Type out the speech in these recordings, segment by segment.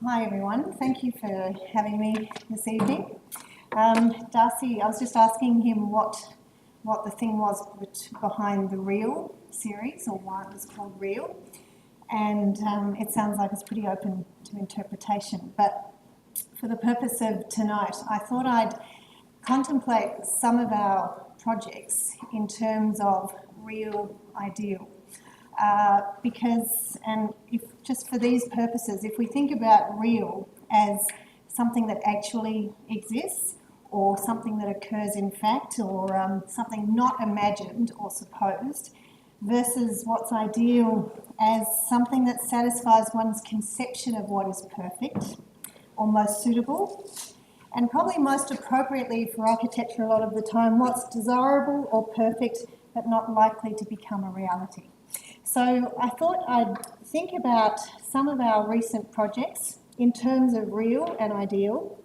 Hi everyone, thank you for having me this evening. Darcy, I was just asking him what the thing was behind the Real series, or why it was called Real, and it sounds like it's pretty open to interpretation. But for the purpose of tonight, I thought I'd contemplate some of our projects in terms of real, ideal. Because, and if just for these purposes, if we think about real as something that actually exists, or something that occurs in fact, or something not imagined or supposed, versus what's ideal as something that satisfies one's conception of what is perfect or most suitable, and probably most appropriately for architecture a lot of the time, what's desirable or perfect but not likely to become a reality. So I thought I'd think about some of our recent projects in terms of real and ideal,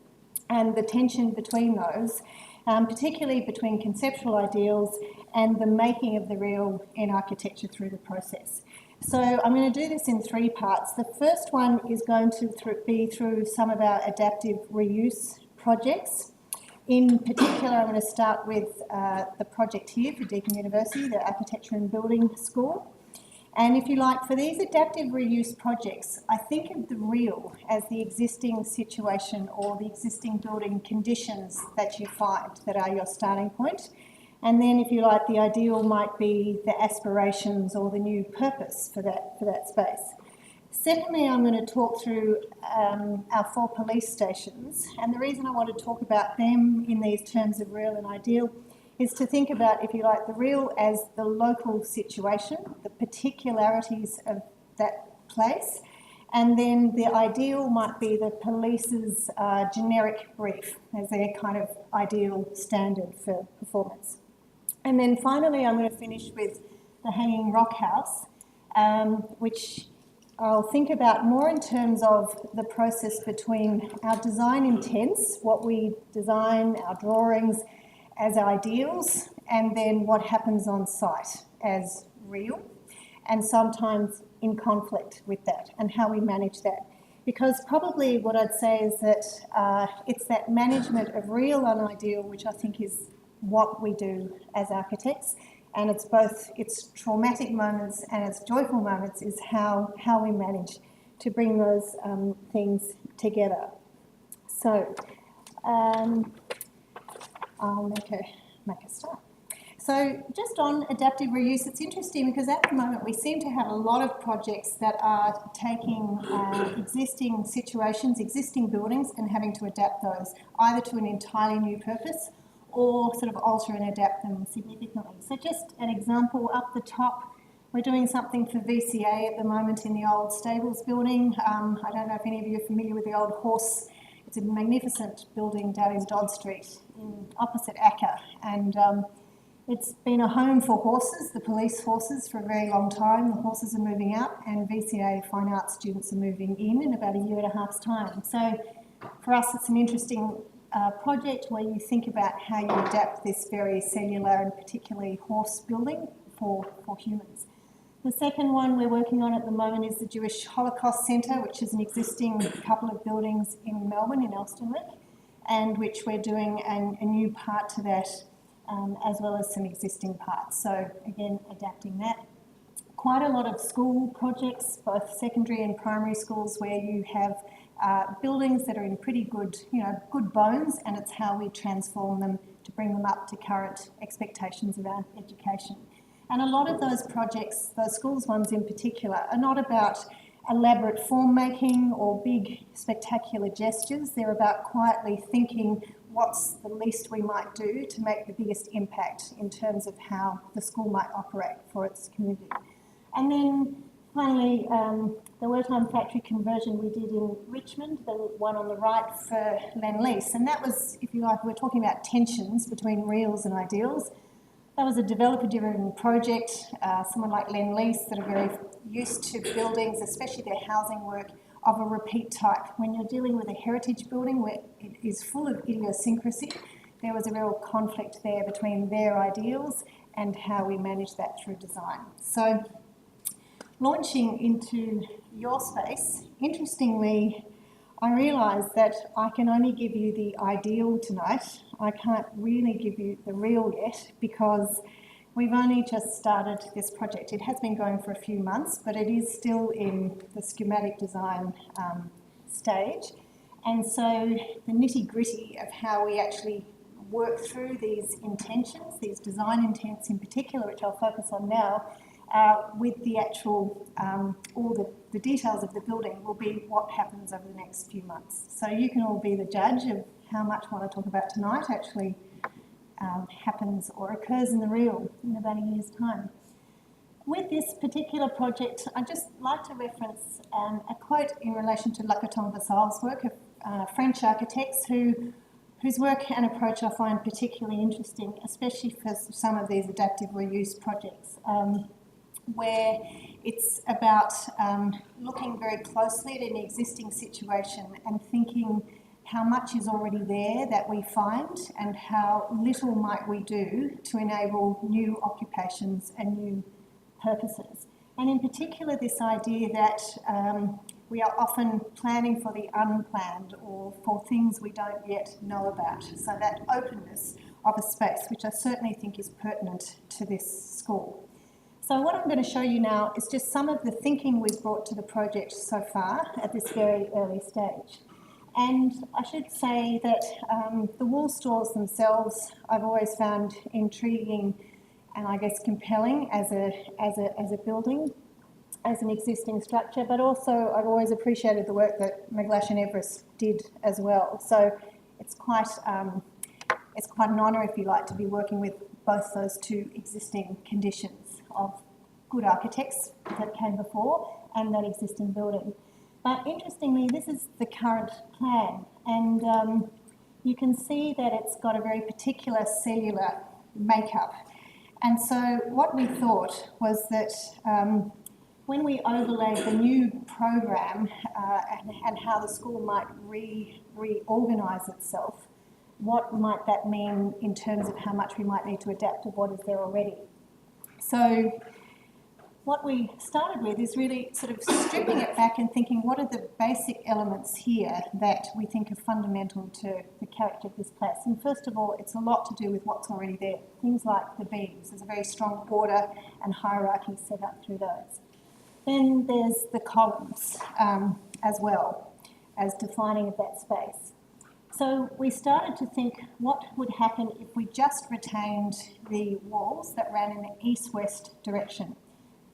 and the tension between those, particularly between conceptual ideals and the making of the real in architecture through the process. So I'm going to do this in three parts. The first one is going to be through some of our adaptive reuse projects. In particular, I'm going to start with the project here for Deakin University, the Architecture and Building School. And if you like, for these adaptive reuse projects, I think of the real as the existing situation or the existing building conditions that you find that are your starting point. And then, if you like, the ideal might be the aspirations or the new purpose for that space. Secondly, I'm going to talk through our 4 police stations. And the reason I want to talk about them in these terms of real and ideal is to think about, if you like, the real as the local situation, the particularities of that place, and then the ideal might be the police's generic brief as their kind of ideal standard for performance. And then finally, I'm going to finish with the Hanging Rock House, which I'll think about more in terms of the process between our design intents, what we design, our drawings, as ideals, and then what happens on site as real, and sometimes in conflict with that, and how we manage that. Because probably what I'd say is that it's that management of real and ideal, which I think is what we do as architects, and it's both its traumatic moments and its joyful moments is how we manage to bring those things together. So, I'll make a start. So just on adaptive reuse, it's interesting because at the moment we seem to have a lot of projects that are taking existing situations, existing buildings, and having to adapt those either to an entirely new purpose or sort of alter and adapt them significantly. So just an example up the top, we're doing something for VCA at the moment in the old stables building. I don't know if any of you are familiar with the old horse. It's a magnificent building down in Dodd Street opposite ACCA, and it's been a home for horses, the police horses, for a very long time. The horses are moving out, and VCA fine arts students are moving in about a year and a half's time. So for us, it's an interesting project where you think about how you adapt this very cellular and particularly horse building for humans. The second one we're working on at the moment is the Jewish Holocaust Centre, which is an existing couple of buildings in Melbourne, in Elstonwick, and which we're doing a new part to that, as well as some existing parts. So again, adapting that. Quite a lot of school projects, both secondary and primary schools, where you have buildings that are in pretty good, good bones, and it's how we transform them to bring them up to current expectations around education. And a lot of those projects, those schools ones in particular, are not about elaborate form making or big spectacular gestures. They're about quietly thinking what's the least we might do to make the biggest impact in terms of how the school might operate for its community. And then finally, the Wertheim factory conversion we did in Richmond, the one on the right for Lend-Lease. And that was, if you like, we're talking about tensions between reals and ideals. That was a developer-driven project, someone like Lend-Lease that are very used to buildings, especially their housing work, of a repeat type. When you're dealing with a heritage building where it is full of idiosyncrasy, there was a real conflict there between their ideals and how we manage that through design. So launching into your space, interestingly, I realise that I can only give you the ideal tonight. I can't really give you the real yet because we've only just started this project. It has been going for a few months, but it is still in the schematic design stage. And so the nitty-gritty of how we actually work through these intentions, these design intents in particular, which I'll focus on now, with the actual, all the details of the building will be what happens over the next few months. So you can all be the judge of how much what I talk about tonight actually happens or occurs in the real in about a year's time. With this particular project, I'd just like to reference a quote in relation to Lacaton Vassal's work of French architects whose work and approach I find particularly interesting, especially for some of these adaptive reuse projects, where it's about looking very closely at an existing situation and thinking how much is already there that we find and how little might we do to enable new occupations and new purposes. And in particular, this idea that we are often planning for the unplanned or for things we don't yet know about. So that openness of a space, which I certainly think is pertinent to this school. So what I'm going to show you now is just some of the thinking we've brought to the project so far at this very early stage. And I should say that the wall stores themselves I've always found intriguing and I guess compelling as a building, as an existing structure, but also I've always appreciated the work that McGlash and Everest did as well. So it's quite an honour, if you like, to be working with both those two existing conditions of good architects that came before and that existing building. But interestingly, this is the current plan, and you can see that it's got a very particular cellular makeup. And so what we thought was that when we overlaid the new program and how the school might reorganise itself, what might that mean in terms of how much we might need to adapt to what is there already? So what we started with is really sort of stripping it back and thinking what are the basic elements here that we think are fundamental to the character of this place. And first of all, it's a lot to do with what's already there. Things like the beams. There's a very strong order and hierarchy set up through those. Then there's the columns as well as defining of that space. So we started to think what would happen if we just retained the walls that ran in the east-west direction.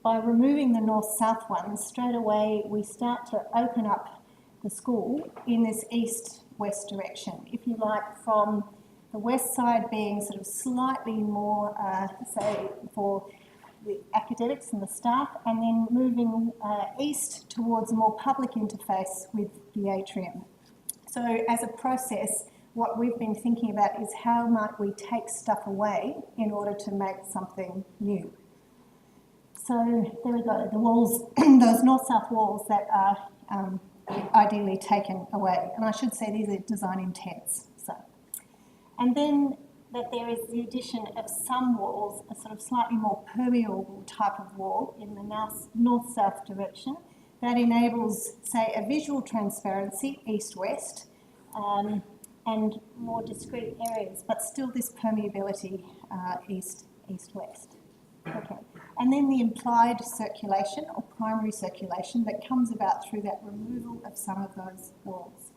By removing the north-south ones, straight away we start to open up the school in this east-west direction, if you like, from the west side being sort of slightly more, say, for the academics and the staff, and then moving east towards a more public interface with the atrium. So as a process, what we've been thinking about is how might we take stuff away in order to make something new. So there we go, the walls, those north-south walls that are ideally taken away. And I should say these are design intents. So, and then that there is the addition of some walls, a sort of slightly more permeable type of wall in the north-south direction that enables, say, a visual transparency, east-west, and more discrete areas, but still this permeability, east-west. Okay. And then the implied circulation or primary circulation that comes about through that removal of some of those walls.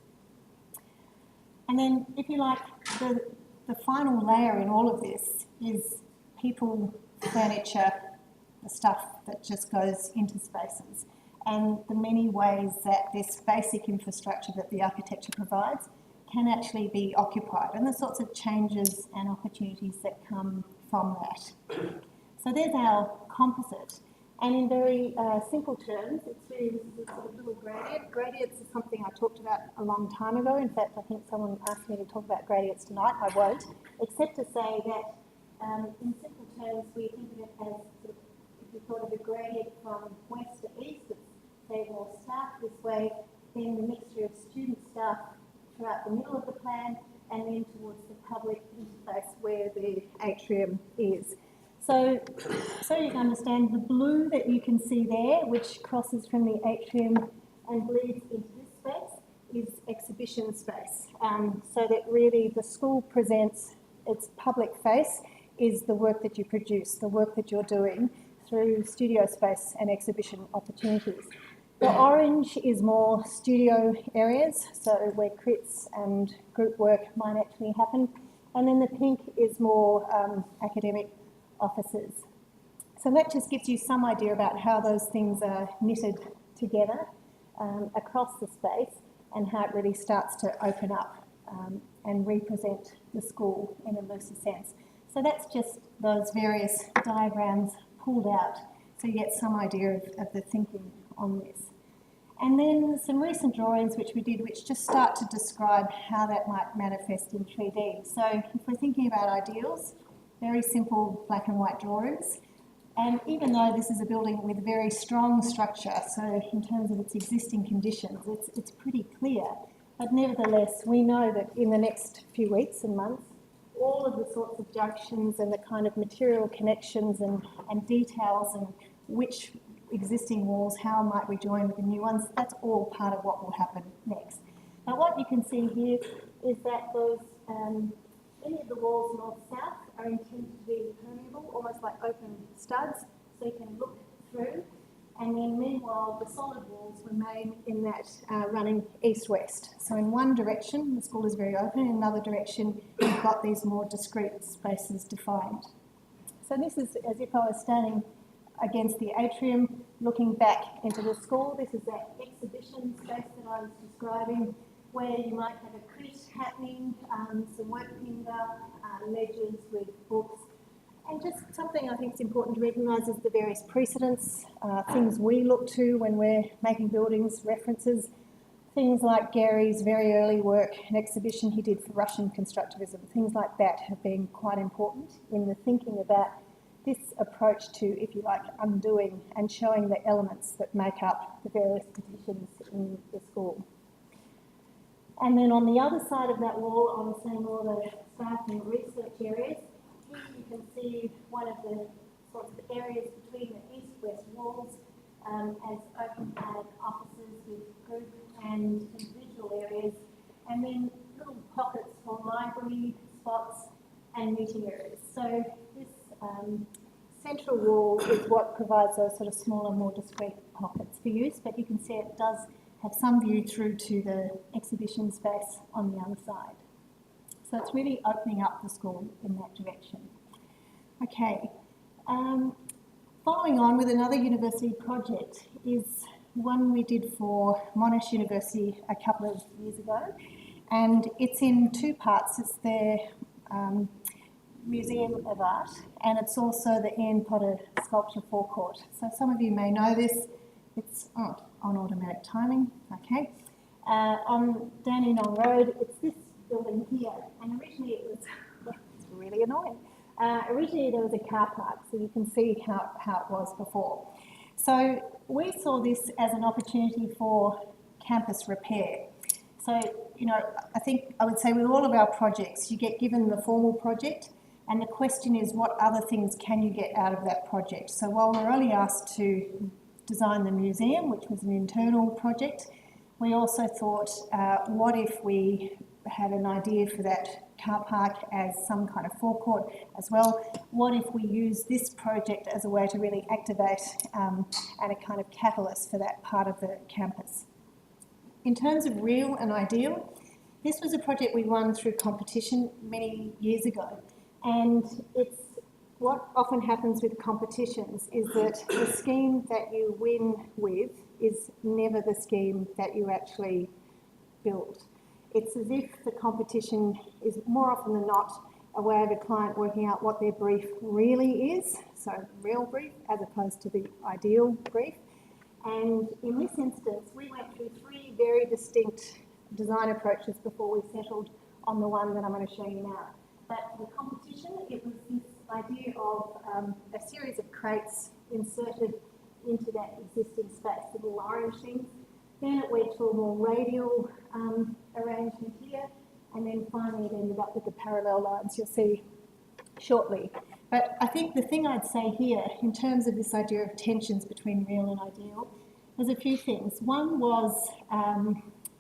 And then, if you like, the final layer in all of this is people, furniture, the stuff that just goes into spaces, and the many ways that this basic infrastructure that the architecture provides can actually be occupied, and the sorts of changes and opportunities that come from that. So there's our composite, and in very simple terms, it's really this sort of little gradient. Gradients is something I talked about a long time ago. In fact, I think someone asked me to talk about gradients tonight. I won't, except to say that in simple terms, we think of it as, sort of, if you thought of a gradient from west to east, it's say more staff this way, then the mixture of student staff throughout the middle of the plan, and then towards the public interface where the atrium is. So you can understand the blue that you can see there, which crosses from the atrium and bleeds into this space, is exhibition space, so that really the school presents its public face is the work that you produce, the work that you're doing through studio space and exhibition opportunities. The orange is more studio areas, so where crits and group work might actually happen. And then the pink is more academic offices. So that just gives you some idea about how those things are knitted together across the space and how it really starts to open up and represent the school in a looser sense. So that's just those various diagrams pulled out so you get some idea of the thinking on this. And then some recent drawings which we did which just start to describe how that might manifest in 3D. So if we're thinking about ideals, very simple black and white drawings. And even though this is a building with very strong structure, so in terms of its existing conditions, it's pretty clear. But nevertheless, we know that in the next few weeks and months, all of the sorts of junctions and the kind of material connections and details and which existing walls, how might we join with the new ones, that's all part of what will happen next. Now what you can see here is that those, any of the walls north-south are intended to be permeable, almost like open studs, so you can look through. And then meanwhile, the solid walls remain in that running east-west. So in one direction, the school is very open, in another direction, you've got these more discrete spaces defined. So this is as if I was standing against the atrium, looking back into the school. This is that exhibition space that I was describing, where you might have a crit happening, some work pinned up, ledgers with books, and just something I think is important to recognise is the various precedents, things we look to when we're making buildings, references, things like Gary's very early work, an exhibition he did for Russian constructivism, things like that have been quite important in the thinking about this approach to, if you like, undoing and showing the elements that make up the various conditions in the school. And then on the other side of that wall, on the same wall, the staff and research areas, here you can see one of the sorts of areas between the east-west walls as open-plan offices with group and individual areas, and then little pockets for library spots and meeting areas. So this central wall is what provides those sort of smaller, more discrete pockets for use, but you can see it does have some view through to the exhibition space on the other side. So it's really opening up the school in that direction. Okay, following on with another university project is one we did for Monash University a couple of years ago, and it's in two parts. It's their Museum of Art, and it's also the Ian Potter Sculpture Forecourt. So some of you may know this. It's on automatic timing, okay. On Dandenong Road, it's this building here, and originally it was, it's really annoying. Originally there was a car park, so you can see how it was before. So we saw this as an opportunity for campus repair. So, you know, I think I would say with all of our projects, you get given the formal project, and the question is what other things can you get out of that project? So while we're only asked to design the museum, which was an internal project, we also thought, what if we had an idea for that car park as some kind of forecourt as well? What if we use this project as a way to really activate and a kind of catalyst for that part of the campus? In terms of real and ideal, this was a project we won through competition many years ago. And it's what often happens with competitions is that the scheme that you win with is never the scheme that you actually build. It's as if the competition is more often than not a way of a client working out what their brief really is, so real brief as opposed to the ideal brief. And in this instance, we went through three very distinct design approaches before we settled on the one that I'm going to show you now. But the competition, it was this idea of a series of crates inserted into that existing space, the little orange things. Then it went to a more radial arrangement here, and then finally it ended up with the parallel lines you'll see shortly. But I think the thing I'd say here, in terms of this idea of tensions between real and ideal, there's a few things. One was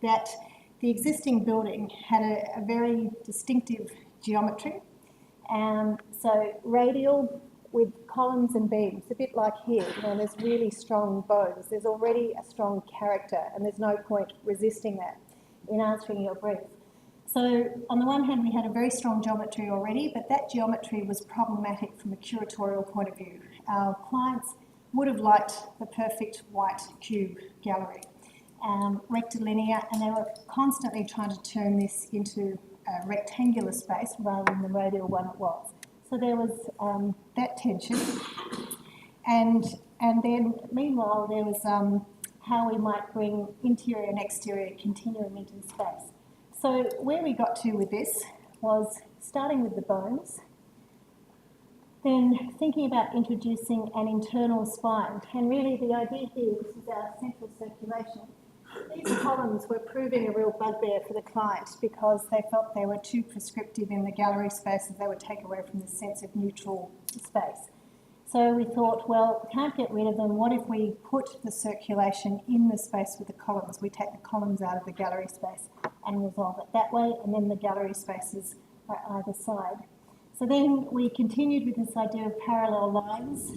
that the existing building had a very distinctive geometry. So radial with columns and beams, a bit like here, there's really strong bones. There's already a strong character, and there's no point resisting that in answering your brief. So on the one hand, we had a very strong geometry already, but that geometry was problematic from a curatorial point of view. Our clients would have liked the perfect white cube gallery, rectilinear, and they were constantly trying to turn this into a rectangular space rather than the radial one it was. So there was that tension. And then meanwhile, there was how we might bring interior and exterior continuum into the space. So where we got to with this was starting with the bones, then thinking about introducing an internal spine. And really the idea here, this is our central circulation. These columns were proving a real bugbear for the client because they felt they were too prescriptive in the gallery spaces. They would take away from the sense of neutral space. So we thought, well, we can't get rid of them. What if we put the circulation in the space with the columns? We take the columns out of the gallery space and resolve it that way, and then the gallery spaces are either side. So then we continued with this idea of parallel lines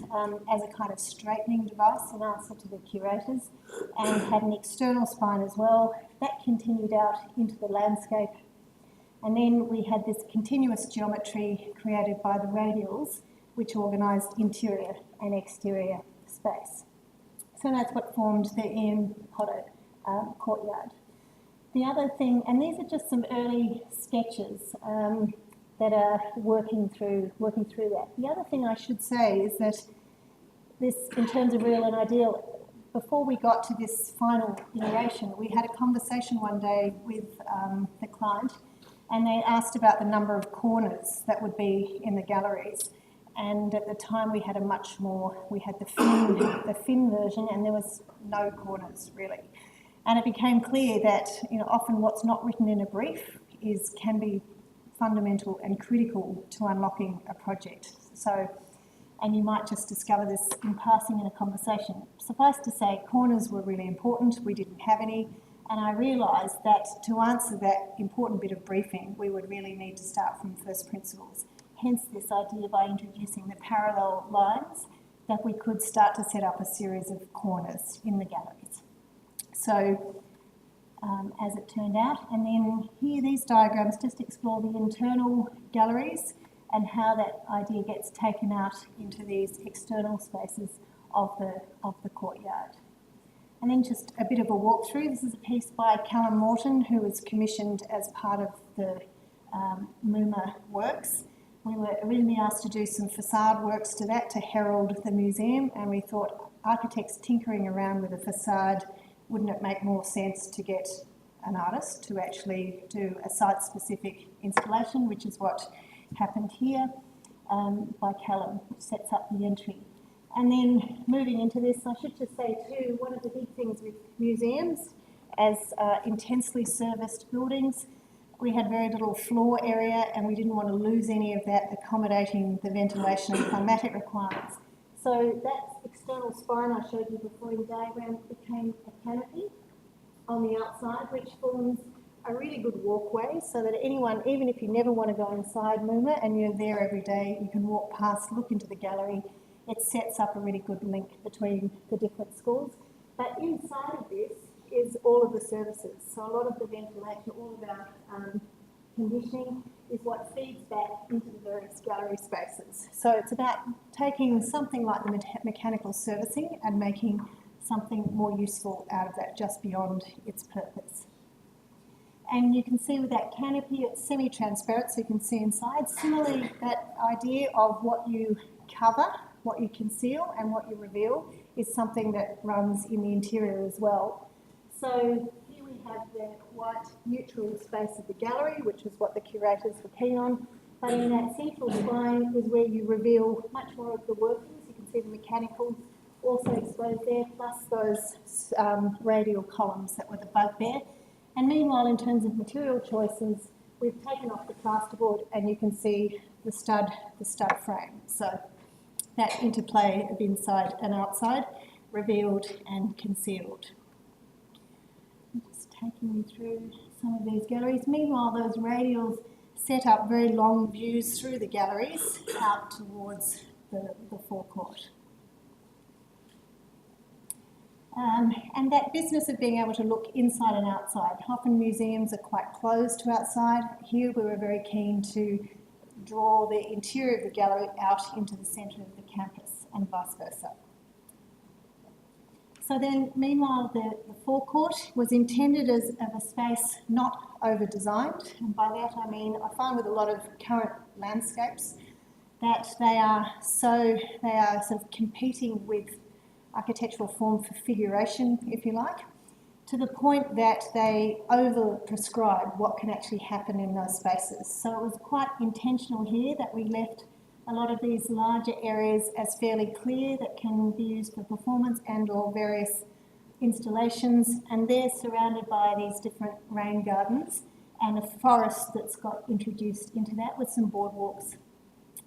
as a kind of straightening device in answer to the curators, and had an external spine as well. That continued out into the landscape. And then we had this continuous geometry created by the radials, which organised interior and exterior space. So that's what formed the Ian Potter courtyard. The other thing, and these are just some early sketches that are working through that. The other thing I should say is that this, in terms of real and ideal, before we got to this final iteration, we had a conversation one day with the client, and they asked about the number of corners that would be in the galleries. And at the time we had we had the fin version, and there was no corners really. And it became clear that often what's not written in a brief can be fundamental and critical to unlocking a project. So, and you might just discover this in passing in a conversation. Suffice to say, corners were really important. We didn't have any. And I realised that to answer that important bit of briefing, we would really need to start from first principles. Hence this idea by introducing the parallel lines that we could start to set up a series of corners in the galleries. So as it turned out, and then here these diagrams just explore the internal galleries and how that idea gets taken out into these external spaces of the courtyard. And then just a bit of a walkthrough. This is a piece by Callum Morton, who was commissioned as part of the MUMA works. We were originally asked to do some facade works to that to herald the museum, and we thought architects tinkering around with a facade, wouldn't it make more sense to get an artist to actually do a site-specific installation, which is what happened here by Callum, which sets up the entry. And then moving into this, I should just say too, one of the big things with museums as intensely serviced buildings, we had very little floor area, and we didn't want to lose any of that accommodating the ventilation and climatic requirements. So that external spine I showed you before in the diagram became a canopy on the outside, which forms a really good walkway so that anyone, even if you never want to go inside MUMA and you're there every day, you can walk past, look into the gallery. It sets up a really good link between the different schools. But inside of this is all of the services. So a lot of the ventilation, all of our conditioning is what feeds back into the various gallery spaces. So it's about taking something like the mechanical servicing and making something more useful out of that, just beyond its purpose. And you can see with that canopy, it's semi-transparent, so you can see inside. Similarly, that idea of what you cover, what you conceal, and what you reveal is something that runs in the interior as well. So here we have the white neutral space of the gallery, which is what the curators were keen on. But in that central spine is where you reveal much more of the workings. You can see the mechanicals also exposed there, plus those radial columns that were the bugbear. And meanwhile, in terms of material choices, we've taken off the plasterboard, and you can see the stud frame. So that interplay of inside and outside, revealed and concealed. Just taking you through some of these galleries. Meanwhile, those radials set up very long views through the galleries out towards the forecourt. And that business of being able to look inside and outside. Often museums are quite closed to outside. Here we were very keen to draw the interior of the gallery out into the centre of the campus and vice versa. So then, meanwhile, the forecourt was intended as a space not over-designed, and by that I mean I find with a lot of current landscapes that they are sort of competing with architectural form for figuration, if you like, to the point that they over-prescribe what can actually happen in those spaces. So it was quite intentional here that we left a lot of these larger areas as fairly clear that can be used for performance and or various installations, and they're surrounded by these different rain gardens and a forest that's got introduced into that with some boardwalks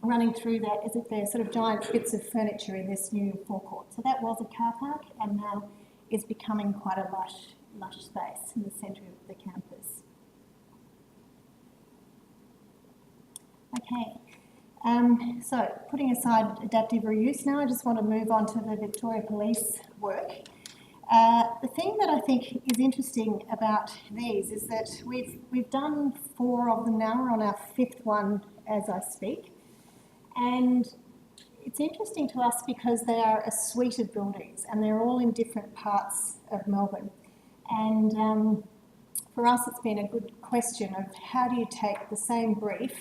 running through that as if they're sort of giant bits of furniture in this new forecourt. So that was a car park and now is becoming quite a lush space in the centre of the campus. Okay. So, putting aside adaptive reuse now, I just want to move on to the Victoria Police work. The thing that I think is interesting about these is that we've done 4 of them now. We're on our 5th one as I speak. And it's interesting to us because they are a suite of buildings and they're all in different parts of Melbourne. And for us, it's been a good question of how do you take the same brief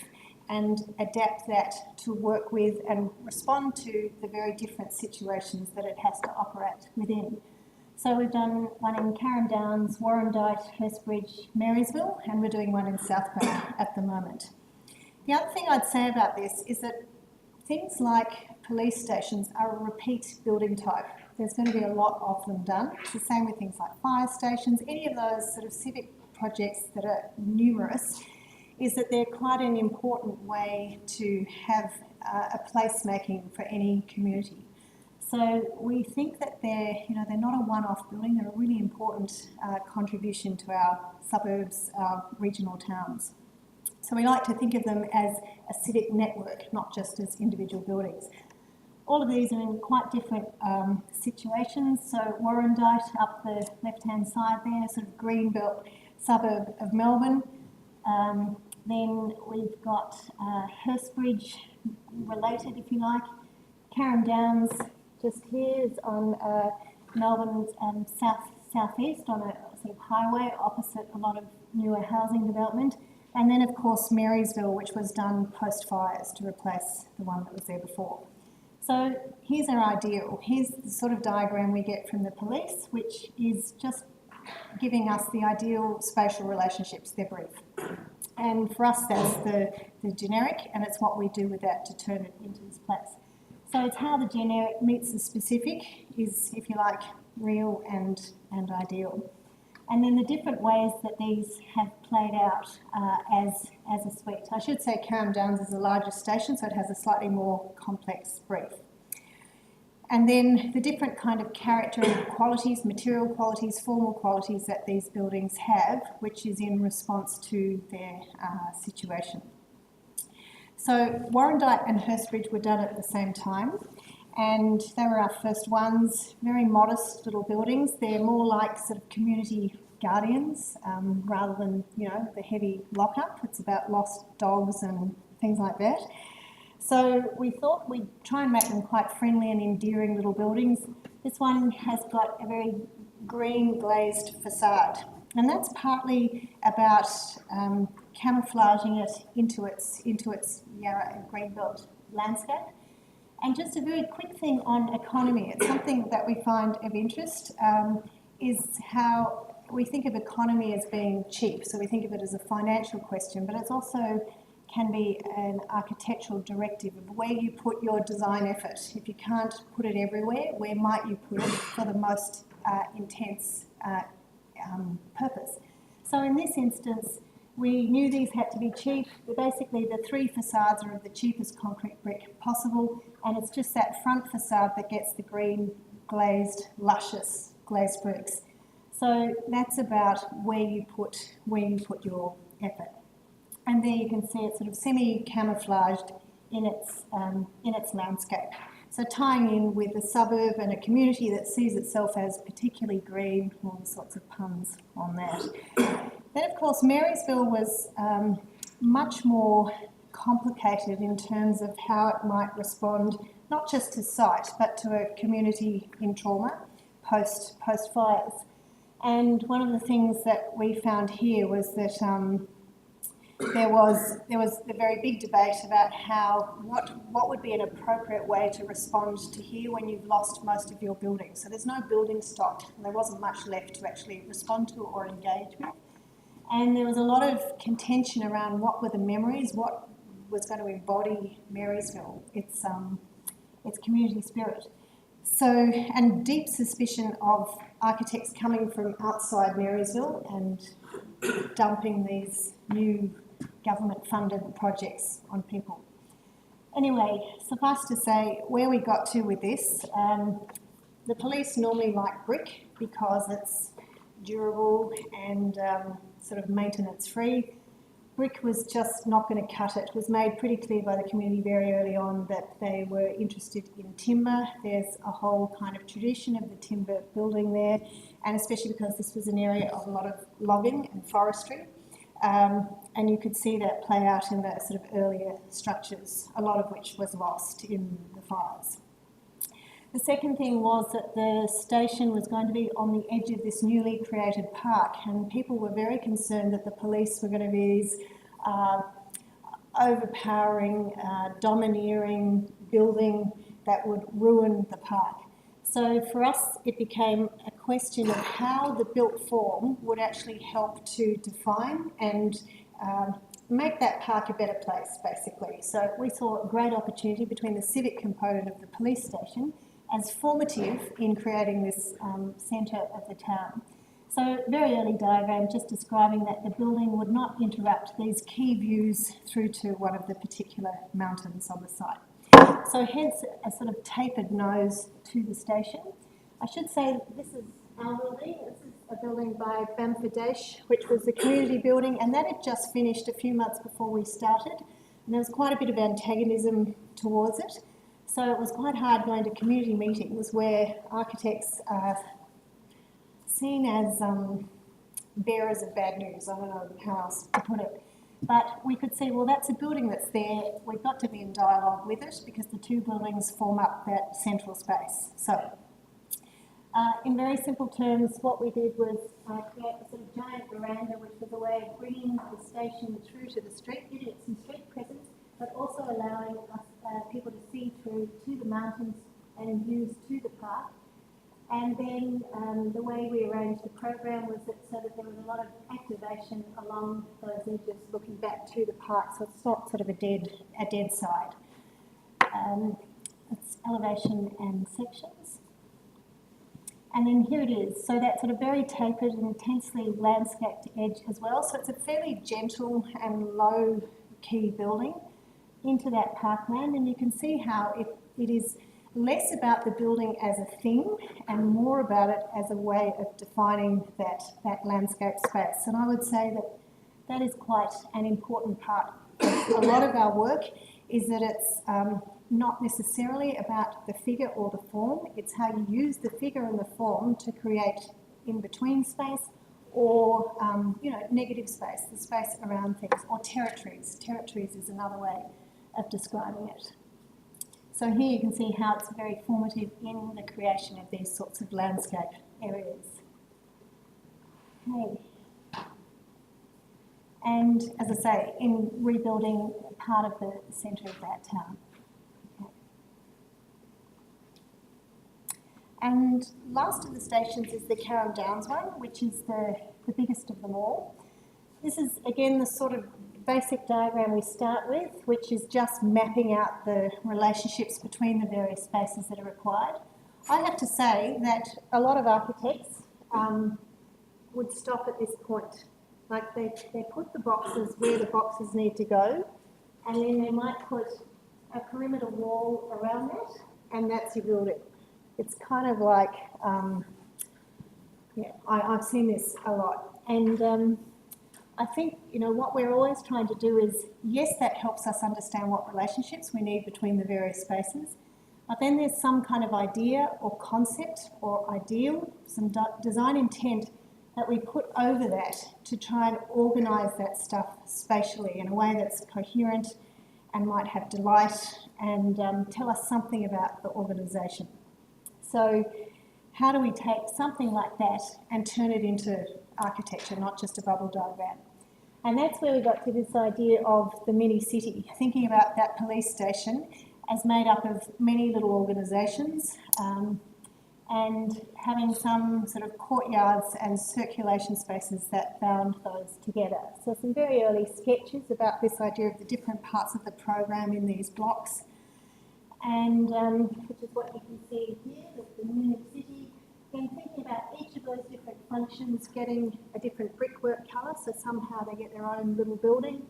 and adapt that to work with and respond to the very different situations that it has to operate within. So we've done one in Carrum Downs, Warrandyte, Hurstbridge, Marysville, and we're doing one in Southbank at the moment. The other thing I'd say about this is that things like police stations are a repeat building type. There's going to be a lot of them done. It's the same with things like fire stations, any of those sort of civic projects that are numerous, is that they're quite an important way to have a placemaking for any community. So we think that they're not a one-off building, they're a really important contribution to our suburbs, our regional towns. So we like to think of them as a civic network, not just as individual buildings. All of these are in quite different situations. So Warrandyte up the left-hand side there, sort of greenbelt suburb of Melbourne. Then we've got Hurstbridge related, if you like. Carrum Downs just here is on Melbourne's southeast on a sort of highway opposite a lot of newer housing development. And then, of course, Marysville, which was done post-fires to replace the one that was there before. So here's our ideal. Here's the sort of diagram we get from the police, which is just giving us the ideal spatial relationships, they're brief. And for us, that's the generic, and it's what we do with that to turn it into this place. So it's how the generic meets the specific is, if you like, real and ideal. And then the different ways that these have played out as a suite. I should say Carrum Downs is a larger station, so it has a slightly more complex brief. And then the different kind of character qualities, material qualities, formal qualities that these buildings have, which is in response to their situation. So Warrandyte and Hurstbridge were done at the same time, and they were our first ones, very modest little buildings. They're more like sort of community guardians rather than, the heavy lockup. It's about lost dogs and things like that. So we thought we'd try and make them quite friendly and endearing little buildings. This one has got a very green glazed facade, and that's partly about camouflaging it into its Yarra Greenbelt landscape. And just a very quick thing on economy. It's something that we find of interest, is how we think of economy as being cheap. So we think of it as a financial question, but it's also can be an architectural directive of where you put your design effort. If you can't put it everywhere, where might you put it for the most intense purpose? So in this instance, we knew these had to be cheap. Basically, the 3 facades are of the cheapest concrete brick possible, and it's just that front facade that gets the green glazed, luscious glazed bricks. So that's about where you put your effort. And there you can see it's sort of semi-camouflaged in its landscape. So tying in with a suburb and a community that sees itself as particularly green, all sorts of puns on that. Then, of course, Marysville was much more complicated in terms of how it might respond, not just to site, but to a community in trauma post fires. And one of the things that we found here was that there was a very big debate about what would be an appropriate way to respond to here when you've lost most of your building. So there's no building stock, and there wasn't much left to actually respond to or engage with. And there was a lot of contention around what were the memories, what was going to embody Marysville, its community spirit. So, and deep suspicion of architects coming from outside Marysville and dumping these new government-funded projects on people. Anyway, suffice to say, where we got to with this, the police normally like brick because it's durable and sort of maintenance-free. Brick was just not going to cut it. It was made pretty clear by the community very early on that they were interested in timber. There's a whole kind of tradition of the timber building there, and especially because this was an area of a lot of logging and forestry. And you could see that play out in the sort of earlier structures, a lot of which was lost in the fires. The second thing was that the station was going to be on the edge of this newly created park, and people were very concerned that the police were going to be these overpowering, domineering building that would ruin the park. So for us, it became a question of how the built form would actually help to define and make that park a better place, basically. So we saw a great opportunity between the civic component of the police station as formative in creating this centre of the town. So very early diagram just describing that the building would not interrupt these key views through to one of the particular mountains on the site. So hence a sort of tapered nose to the station. I should say this is our building. This is a building by Bamford-Dash, which was the community building, and that had just finished a few months before we started. And there was quite a bit of antagonism towards it. So it was quite hard going to community meetings where architects are seen as bearers of bad news. I don't know how else to put it. But we could see, well, that's a building that's there. We've got to be in dialogue with it because the two buildings form up that central space. So in very simple terms, what we did was create a sort of giant veranda, which was a way of bringing the station through to the street, giving it some street presence, but also allowing us people to see through to the mountains and views to the park. And then the way we arranged the program was that so that there was a lot of activation along those edges looking back to the park, so it's not sort of a dead side. It's elevation and sections. And then here it is, so that sort of very tapered and intensely landscaped edge as well. So it's a fairly gentle and low key building into that parkland, and you can see how it is less about the building as a thing and more about it as a way of defining that landscape space. And I would say that that is quite an important part of a lot of our work, is that it's not necessarily about the figure or the form, it's how you use the figure and the form to create in-between space or negative space, the space around things, or territories. Territories is another way of describing it. So here you can see how it's very formative in the creation of these sorts of landscape areas. Okay. And as I say, in rebuilding part of the centre of that town. Okay. And last of the stations is the Carrum Downs one, which is the biggest of them all. This is, again, the sort of basic diagram we start with, which is just mapping out the relationships between the various spaces that are required. I have to say that a lot of architects would stop at this point. Like they put the boxes where the boxes need to go, and then they might put a perimeter wall around that, and that's your building. It's kind of like Yeah, I've seen this a lot. And I think, what we're always trying to do is, yes, that helps us understand what relationships we need between the various spaces, but then there's some kind of idea or concept or ideal, some design intent that we put over that to try and organise that stuff spatially in a way that's coherent and might have delight and tell us something about the organisation. So how do we take something like that and turn it into architecture, not just a bubble diagram? And that's where we got to this idea of the mini city, thinking about that police station as made up of many little organisations and having some sort of courtyards and circulation spaces that bound those together. So some very early sketches about this idea of the different parts of the program in these blocks, and which is what you can see here, the mini city. Then thinking about each of those different functions getting a different brickwork colour, so somehow they get their own little building.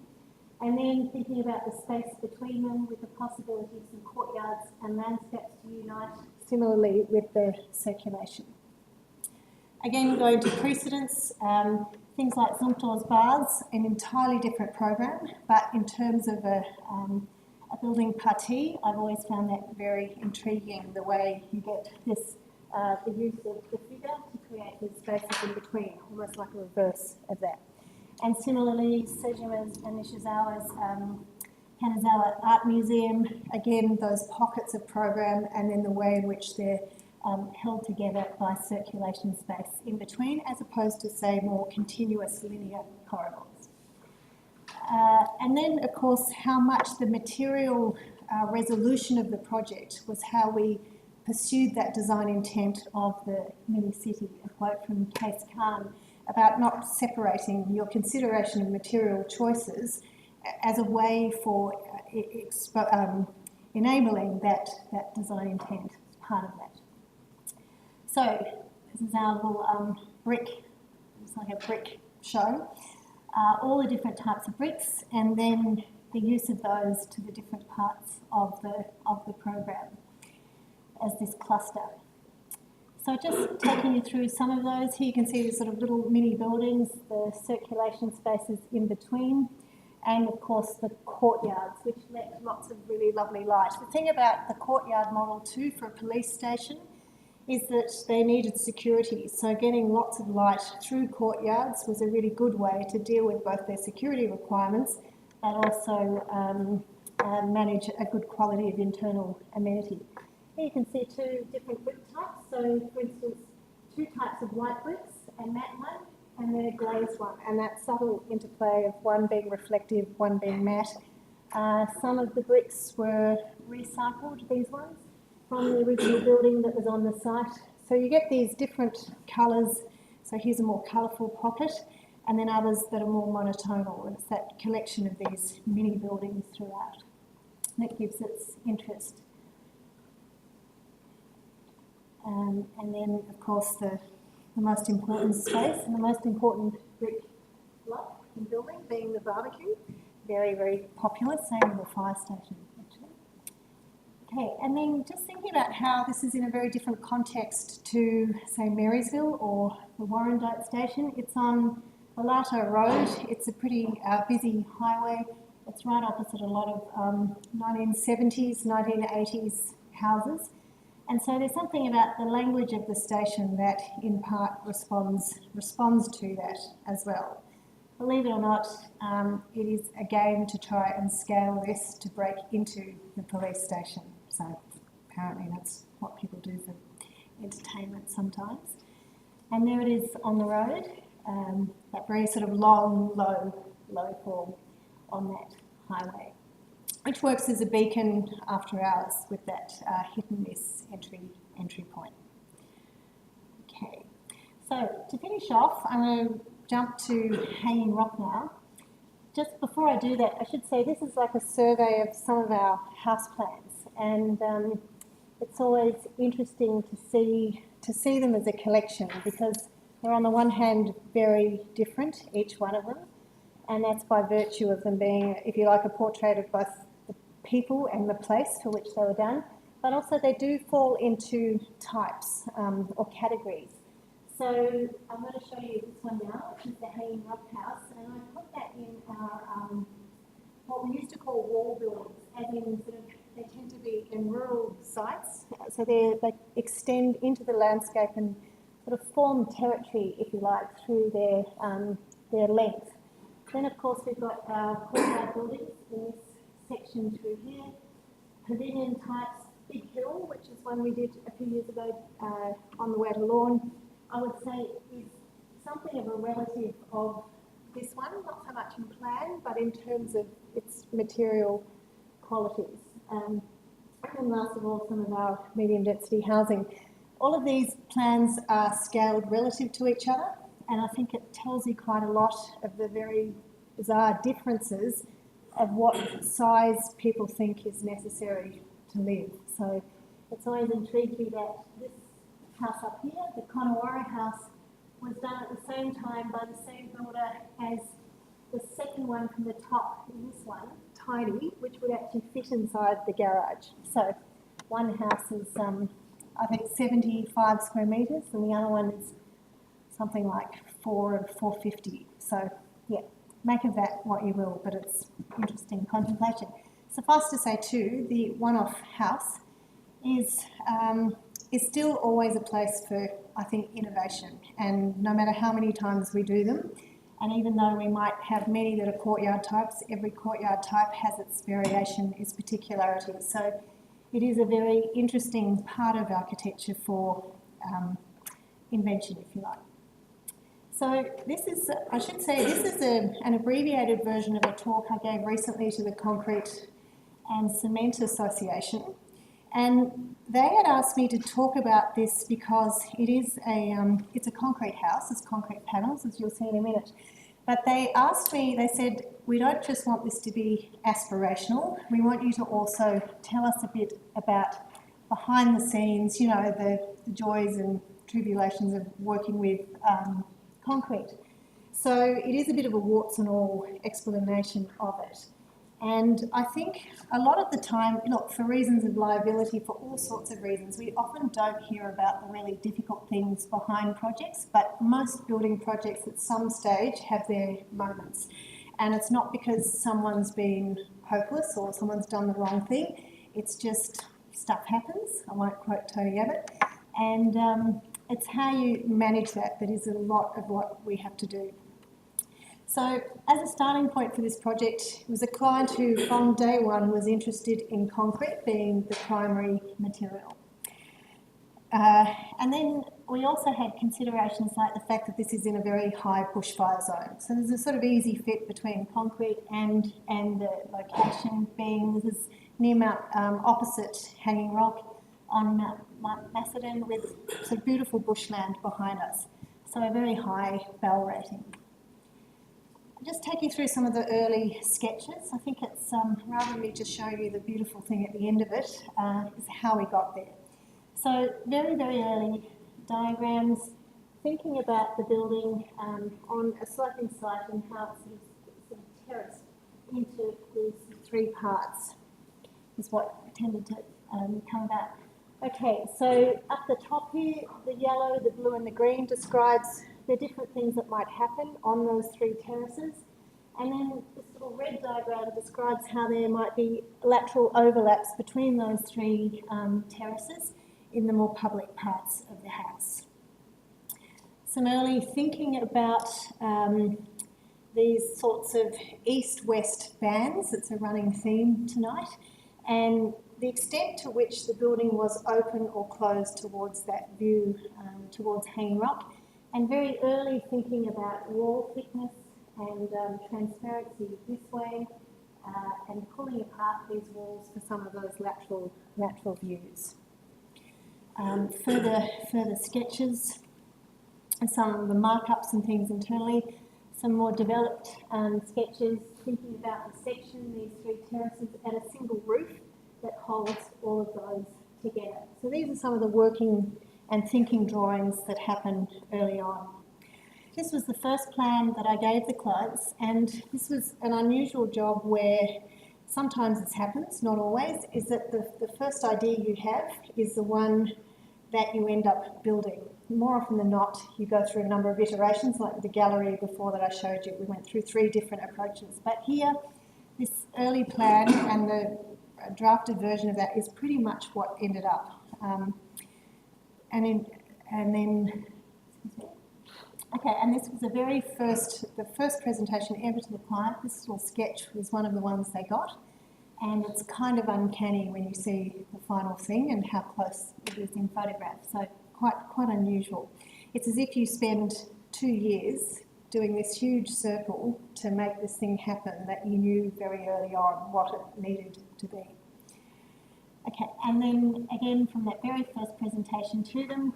And then thinking about the space between them with the possibility of some courtyards and landscapes to unite, similarly with the circulation. Again, going to precedents, things like Zumthor's Bars, an entirely different program, but in terms of a building partie, I've always found that very intriguing, the way you get this the use of the figure to create these spaces in between, almost like a reverse of that. And similarly, Sejima's and Nishizawa's Kanazawa Art Museum, again, those pockets of program and then the way in which they're held together by circulation space in between, as opposed to, say, more continuous linear corridors. And then, of course, how much the material resolution of the project was how we pursued that design intent of the mini city. A quote from Case Khan about not separating your consideration of material choices as a way for enabling that design intent as part of that. So this is our little brick, it's like a brick show, all the different types of bricks and then the use of those to the different parts of the program as this cluster. So just taking you through some of those, here you can see these sort of little mini buildings, the circulation spaces in between, and of course the courtyards, which let lots of really lovely light. The thing about the courtyard model too for a police station is that they needed security, so getting lots of light through courtyards was a really good way to deal with both their security requirements but also manage a good quality of internal amenity. Here you can see two different brick types. So, for instance, two types of white bricks, a matte one and then a glazed one. And that subtle interplay of one being reflective, one being matte. Some of the bricks were recycled, these ones, from the original building that was on the site. So you get these different colours. So here's a more colourful pocket, and then others that are more monotonal. And it's that collection of these mini buildings throughout that gives its interest. And then, of course, the most important space and the most important brick block in building being the barbecue. Very, very popular, same with the fire station, actually. Okay, and then just thinking about how this is in a very different context to, say, Marysville or the Warrandyte station. It's on Balato Road. It's a pretty busy highway. It's right opposite a lot of 1970s, 1980s houses. And so there's something about the language of the station that in part responds to that as well. Believe it or not, it is a game to try and scale this to break into the police station. So apparently that's what people do for entertainment sometimes. And there it is on the road, that very sort of long, low fall on that highway, which works as a beacon after hours with that hit and miss entry point. Okay, so to finish off, I'm going to jump to Hanging Rock now. Just before I do that, I should say this is like a survey of some of our house plans, and it's always interesting to see them as a collection because they're on the one hand very different, each one of them, and that's by virtue of them being, if you like, a portrait of both the people and the place for which they were done, but also they do fall into types or categories. So I'm going to show you this one now, which is the Hanging Rock House, and I put that in our what we used to call wall buildings, as in sort of they tend to be in rural sites, so they extend into the landscape and sort of form territory, if you like, through their length. Then, of course, we've got our courtyard buildings in this section through here, pavilion types, Big Hill, which is one we did a few years ago on the way to Lawn, I would say is something of a relative of this one, not so much in plan, but in terms of its material qualities. And then last of all, some of our medium density housing. All of these plans are scaled relative to each other, and I think it tells you quite a lot of the very bizarre differences of what size people think is necessary to live. So it's always intrigued me that this house up here, the Conowara house, was done at the same time by the same builder as the second one from the top in this one, tiny, which would actually fit inside the garage. So one house is, I think, 75 square metres, and the other one is something like 450. So, yeah, make of that what you will, but it's interesting contemplation. Suffice to say, too, the one-off house is still always a place for, I think, innovation. And no matter how many times we do them, and even though we might have many that are courtyard types, every courtyard type has its variation, its particularity. So it is a very interesting part of architecture for invention, if you like. So this is, I should say, this is an abbreviated version of a talk I gave recently to the Concrete and Cement Association. And they had asked me to talk about this because it is it's a concrete house, it's concrete panels, as you'll see in a minute. But they asked me, they said, we don't just want this to be aspirational, we want you to also tell us a bit about behind the scenes, you know, the joys and tribulations of working with concrete. So it is a bit of a warts and all explanation of it. And I think a lot of the time, look, for reasons of liability, for all sorts of reasons, we often don't hear about the really difficult things behind projects, but most building projects at some stage have their moments. And it's not because someone's been hopeless or someone's done the wrong thing, it's just stuff happens. I won't quote Tony Abbott. And it's how you manage that is a lot of what we have to do. So as a starting point for this project, it was a client who from day one was interested in concrete being the primary material. And then we also had considerations like the fact that this is in a very high bushfire zone. So there's a sort of easy fit between concrete and the location being this is near Mount, opposite Hanging Rock on Mount Macedon with some beautiful bushland behind us. So a very high bell rating. I'll just take you through some of the early sketches. I think it's, rather than me just showing you the beautiful thing at the end of it, is how we got there. So very, very early diagrams, thinking about the building on a sloping site and how it's sort of terraced into these three parts is what tended to come about. Okay, so up the top here, the yellow, the blue and the green describes the different things that might happen on those three terraces. And then this little red diagram describes how there might be lateral overlaps between those three terraces in the more public parts of the house. Some early thinking about these sorts of east-west bands, it's a running theme tonight, and the extent to which the building was open or closed towards that view, towards Hanging Rock, and very early thinking about wall thickness and transparency this way, and pulling apart these walls for some of those lateral views. Further sketches and some of the markups and things internally, some more developed sketches thinking about the section, these three terraces, and a single roof that holds all of those together. So these are some of the working and thinking drawings that happened early on. This was the first plan that I gave the clients, and this was an unusual job where sometimes this happens, not always, is that the first idea you have is the one that you end up building. more often than not, you go through a number of iterations, like the gallery before that I showed you. We went through 3 different approaches. But here, this early plan and the drafted version of that is pretty much what ended up. And this was the first presentation ever to the client. This little sketch was one of the ones they got. And it's kind of uncanny when you see the final thing and how close it is in photograph. So quite unusual. It's as if you spend 2 years doing this huge circle to make this thing happen that you knew very early on what it needed to be. Okay, and then again from that very first presentation to them,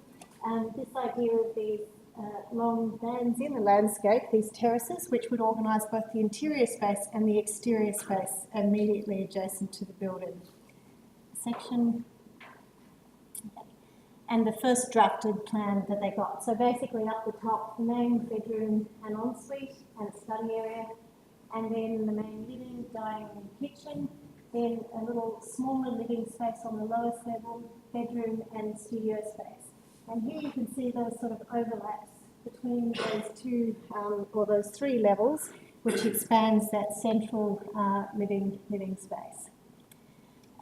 this idea of these long bands in the landscape, these terraces, which would organise both the interior space and the exterior space immediately adjacent to the building section. Okay. And the first drafted plan that they got. So basically up the top, the main bedroom and ensuite and study area, and then the main living, dining and kitchen, then a little smaller living space on the lowest level, bedroom and studio space. And here you can see those sort of overlaps between those 2 or those 3 levels, which expands that central living space.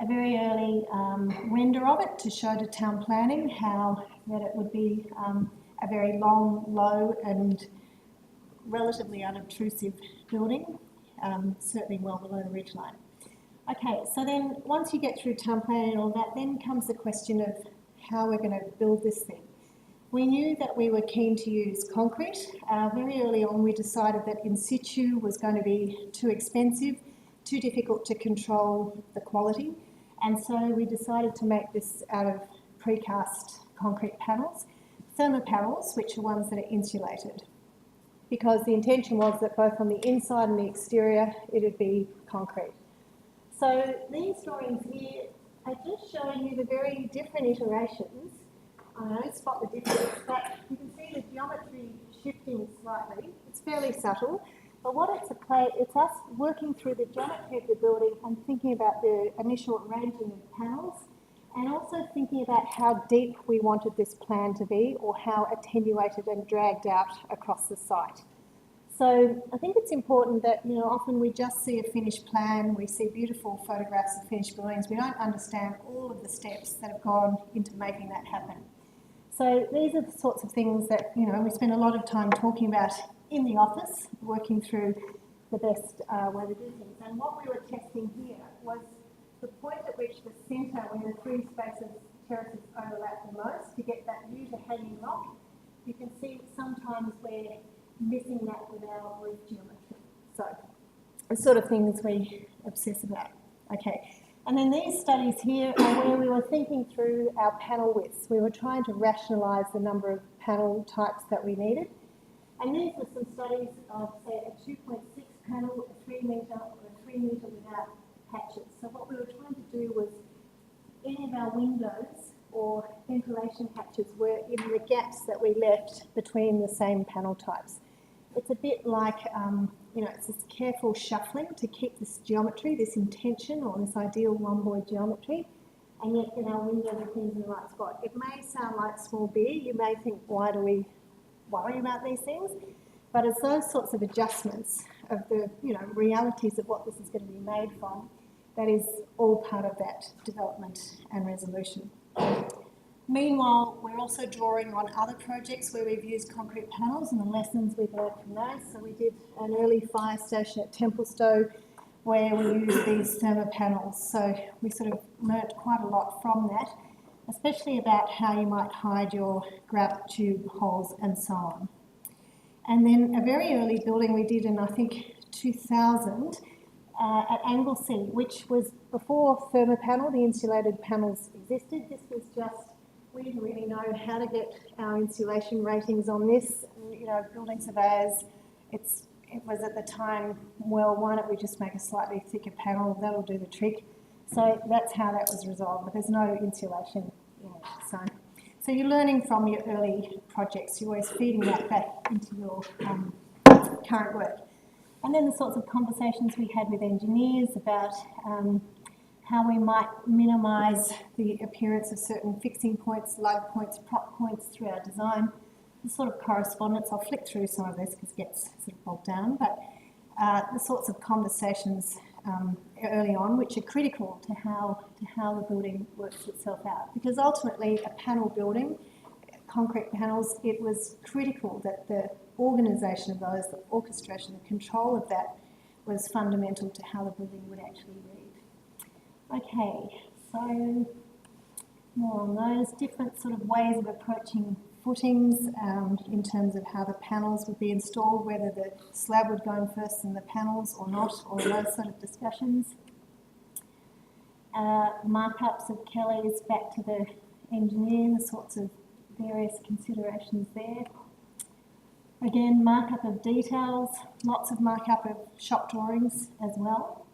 A very early render of it to show to town planning how that it would be a very long, low and relatively unobtrusive building, certainly well below the ridgeline. Okay, so then once you get through town planning and all that, then comes the question of how we're going to build this thing. We knew that we were keen to use concrete. Very early on we decided that in situ was going to be too expensive, too difficult to control the quality, and so we decided to make this out of precast concrete panels, thermopanels, which are ones that are insulated, because the intention was that both on the inside and the exterior it would be concrete. So these drawings here are just showing you the very different iterations. I don't spot the difference, but you can see the geometry shifting slightly. It's fairly subtle, but what it's us working through the geometry of the building and thinking about the initial arranging of panels, and also thinking about how deep we wanted this plan to be or how attenuated and dragged out across the site. So I think it's important that, often we just see a finished plan, we see beautiful photographs of finished buildings, we don't understand all of the steps that have gone into making that happen. So these are the sorts of things that, we spend a lot of time talking about in the office, working through the best way to do things. And what we were testing here was the point at which the centre, where the 3 terraces overlap the most, to get that view to Hanging Rock. You can see sometimes we're missing that with our roof geometry. So the sort of things we obsess about. Okay. And then these studies here are where we were thinking through our panel widths. We were trying to rationalise the number of panel types that we needed. And these were some studies of, say, a 2.6 panel, a 3 metre, or a 3 metre without hatches. So what we were trying to do was, any of our windows or ventilation hatches were in the gaps that we left between the same panel types. It's a bit like, it's this careful shuffling to keep this geometry, this intention or this ideal rhomboid geometry, and yet get our windows and things in the right spot. It may sound like small beer. You may think, why do we worry about these things? But it's those sorts of adjustments of the, realities of what this is going to be made from, that is all part of that development and resolution. Meanwhile, we're also drawing on other projects where we've used concrete panels and the lessons we've learned from those. So we did an early fire station at Templestowe where we used these thermopanels. So we sort of learnt quite a lot from that, especially about how you might hide your grout tube holes and so on. And then a very early building we did in, I think, 2000 at Anglesey, which was before thermopanel, the insulated panels existed. This was just, we didn't really know how to get our insulation ratings on this. Building surveyors, it was at the time, well, why don't we just make a slightly thicker panel, that'll do the trick. So that's how that was resolved, but there's no insulation in it. So you're learning from your early projects, you're always feeding that back into your current work. And then the sorts of conversations we had with engineers about how we might minimise the appearance of certain fixing points, lug points, prop points through our design. The sort of correspondence, I'll flick through some of this because it gets sort of bogged down, but the sorts of conversations early on which are critical to how the building works itself out. Because ultimately a panel building, concrete panels, it was critical that the organisation of those, the orchestration, the control of that was fundamental to how the building would actually read. Okay, so more on those different sort of ways of approaching footings in terms of how the panels would be installed, whether the slab would go in first and the panels or not, all those sort of discussions. Markups of Kelly's back to the engineer, the sorts of various considerations there. Again, markup of details, lots of markup of shop drawings as well.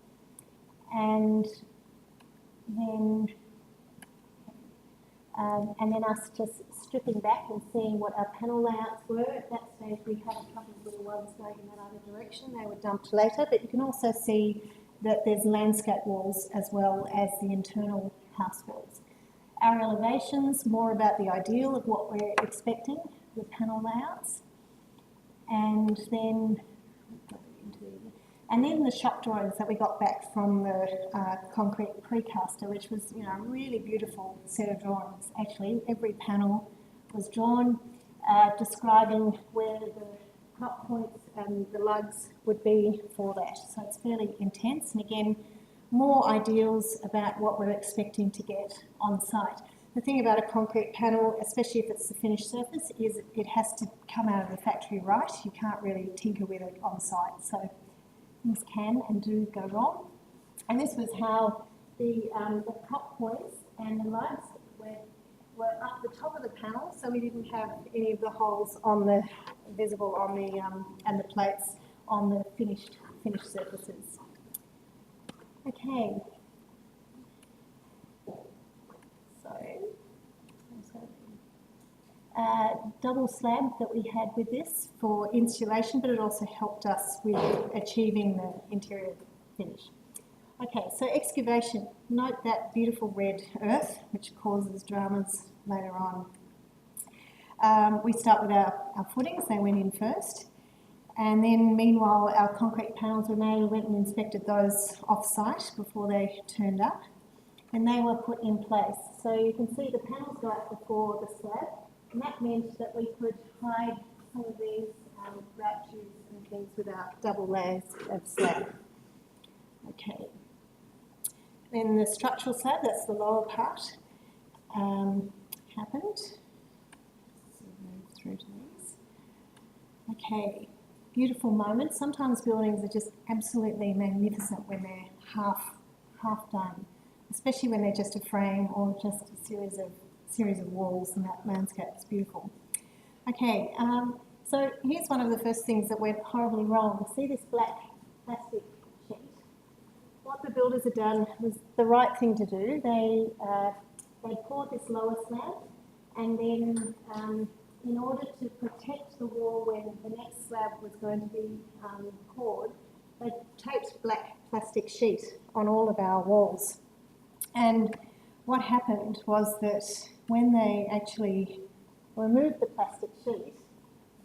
And then us just stripping back and seeing what our panel layouts were. At that stage we had a couple of little ones going in that other direction. They were dumped later, but you can also see that there's landscape walls as well as the internal house walls. Our elevations, more about the ideal of what we're expecting, the panel layouts. And then the shop drawings that we got back from the concrete precaster, which was, you know, a really beautiful set of drawings. Actually, every panel was drawn, describing where the prop points and the lugs would be for that. So it's fairly intense, and again, more ideals about what we're expecting to get on site. The thing about a concrete panel, especially if it's the finished surface, is it has to come out of the factory right. You can't really tinker with it on site. So things can and do go wrong. And this was how the prop points and the lugs were up the top of the panel, so we didn't have any of the holes on the visible on the and the plates on the finished surfaces. Okay. Double slab that we had with this for insulation, but it also helped us with achieving the interior finish. Okay, so excavation. Note that beautiful red earth, which causes dramas later on. We start with our footings. They went in first. And then, meanwhile, our concrete panels were made. We went and inspected those off-site before they turned up. And they were put in place. So you can see the panels go up before the slab. And that meant that we could hide some of these wrap tubes and things with our double layers of slab. Okay. Then the structural slab, that's the lower part, happened. So move through to these. Okay, beautiful moment. Sometimes buildings are just absolutely magnificent when they're half done, especially when they're just a frame or just a series of walls, and that landscape is beautiful. Okay, so here's one of the first things that went horribly wrong. See this black plastic sheet? What the builders had done was the right thing to do. They poured this lower slab, and then in order to protect the wall when the next slab was going to be poured, they taped black plastic sheet on all of our walls. And what happened was that when they actually removed the plastic sheet,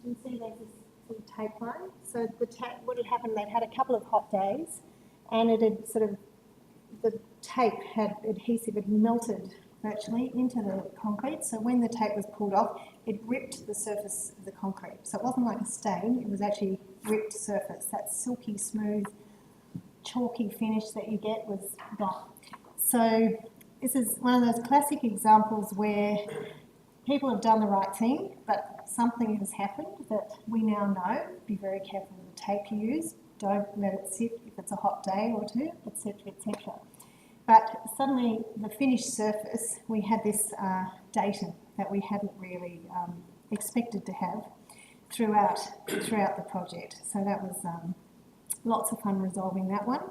you can see there's this sort of tape line. So what had happened, they'd had a couple of hot days, and it had sort of, the tape had adhesive, had melted virtually into the concrete. So when the tape was pulled off, it ripped the surface of the concrete. So it wasn't like a stain, it was actually ripped surface. That silky, smooth, chalky finish that you get was gone. So this is one of those classic examples where people have done the right thing, but something has happened that we now know. Be very careful with the tape you use. Don't let it sit if it's a hot day or two, etc., etc. But suddenly, the finished surface, we had this datum that we hadn't really expected to have throughout the project. So that was lots of fun resolving that one.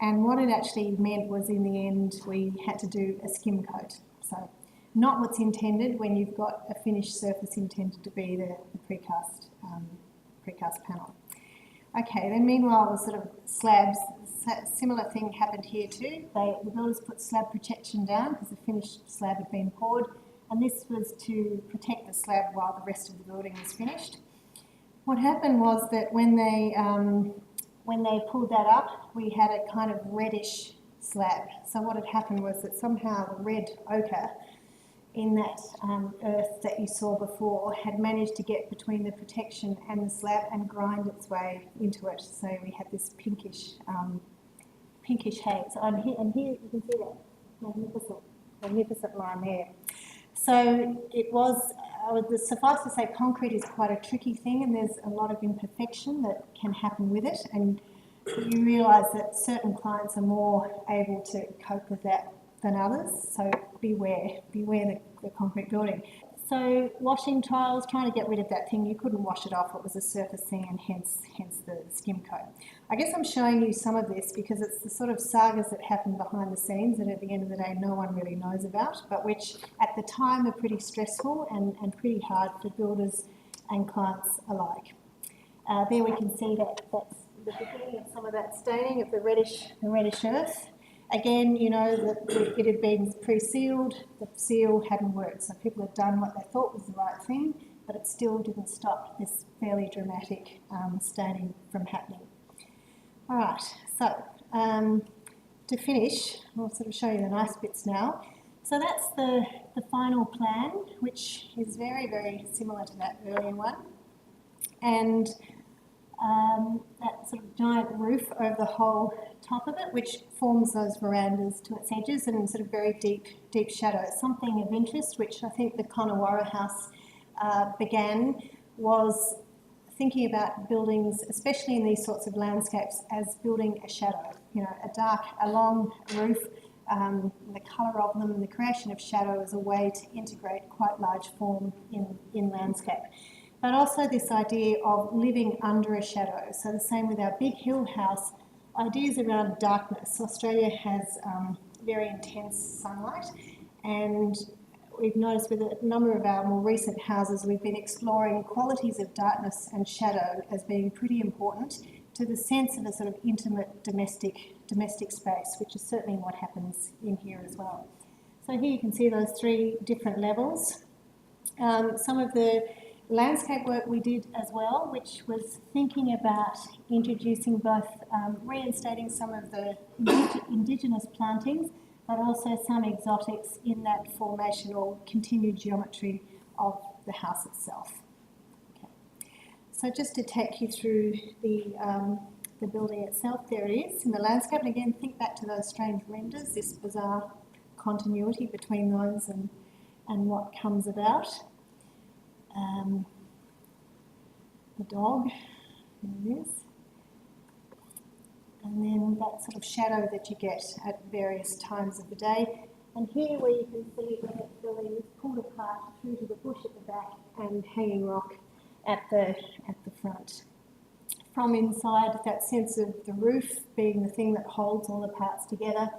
And what it actually meant was, in the end, we had to do a skim coat. So not what's intended when you've got a finished surface intended to be the precast panel. Okay, then meanwhile the sort of slabs, similar thing happened here too. The builders put slab protection down because the finished slab had been poured, and this was to protect the slab while the rest of the building was finished. What happened was that when they pulled that up, we had a kind of reddish slab. So what had happened was that somehow the red ochre in that earth that you saw before had managed to get between the protection and the slab and grind its way into it. So we had this pinkish haze. And here you can see that magnificent line there. So it was, suffice to say, concrete is quite a tricky thing, and there's a lot of imperfection that can happen with it, and you realise that certain clients are more able to cope with that than others, so beware the concrete building. So washing tiles, trying to get rid of that thing, you couldn't wash it off, it was a surface thing, and hence the skim coat. I guess I'm showing you some of this because it's the sort of sagas that happen behind the scenes that at the end of the day no one really knows about, but which at the time are pretty stressful and pretty hard for builders and clients alike. There we can see that's the beginning of some of that staining of the reddish earth. Again, you know, that it had been pre-sealed, the seal hadn't worked, so people had done what they thought was the right thing, but it still didn't stop this fairly dramatic staining from happening. All right, so to finish, I'll sort of show you the nice bits now. So that's the final plan, which is very, very similar to that earlier one. And that sort of giant roof over the whole top of it, which forms those verandas to its edges and sort of very deep shadow. Something of interest, which I think the Conowara House began, was thinking about buildings, especially in these sorts of landscapes, as building a shadow. You know, a long roof, the colour of them, and the creation of shadow as a way to integrate quite large form in landscape. But also this idea of living under a shadow. So the same with our Big Hill house, ideas around darkness. Australia has very intense sunlight, and we've noticed with a number of our more recent houses, we've been exploring qualities of darkness and shadow as being pretty important to the sense of a sort of intimate domestic space, which is certainly what happens in here as well. So here you can see those three different levels. Some of the landscape work we did as well, which was thinking about introducing both, reinstating some of the indigenous plantings, but also some exotics in that formational continued geometry of the house itself. Okay. So just to take you through the building itself, there it is in the landscape. And again, think back to those strange renders, this bizarre continuity between those and what comes about. The dog, there it is. And then that sort of shadow that you get at various times of the day. And here where you can see that the building is pulled apart through to the bush at the back and hanging rock at the front. From inside, that sense of the roof being the thing that holds all the parts together.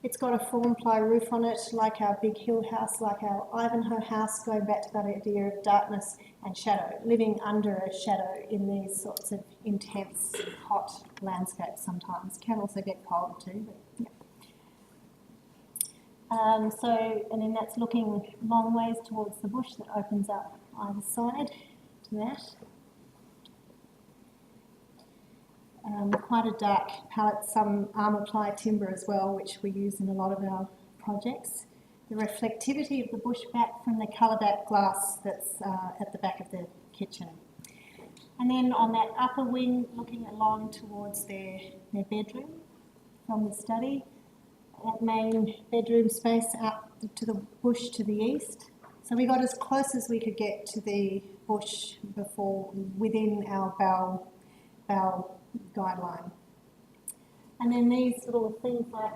It's got a form ply roof on it, like our Big Hill house, like our Ivanhoe house, going back to that idea of darkness and shadow, living under a shadow in these sorts of intense, hot landscapes sometimes. Can also get cold too, but yeah. And then that's looking long ways towards the bush that opens up either side to that. Quite a dark palette, some armour ply timber as well, which we use in a lot of our projects. The reflectivity of the bush back from the colour back glass that's at the back of the kitchen. And then on that upper wing, looking along towards their bedroom from the study, that main bedroom space out to the bush to the east. So we got as close as we could get to the bush before within our bowel guideline. And then these little things like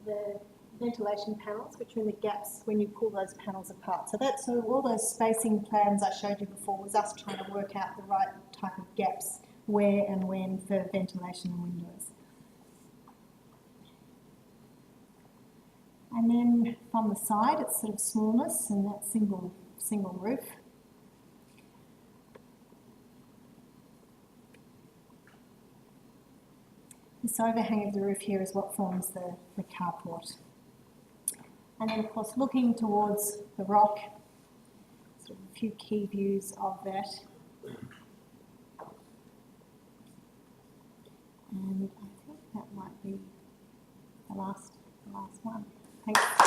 the ventilation panels, which are in the gaps when you pull those panels apart. So that's sort of all those spacing plans I showed you before was us trying to work out the right type of gaps where and when for ventilation and windows. And then from the side, it's sort of smallness and that single roof. This overhang of the roof here is what forms the carport. And then of course looking towards the rock, sort of a few key views of that. And I think that might be the last one. Thanks.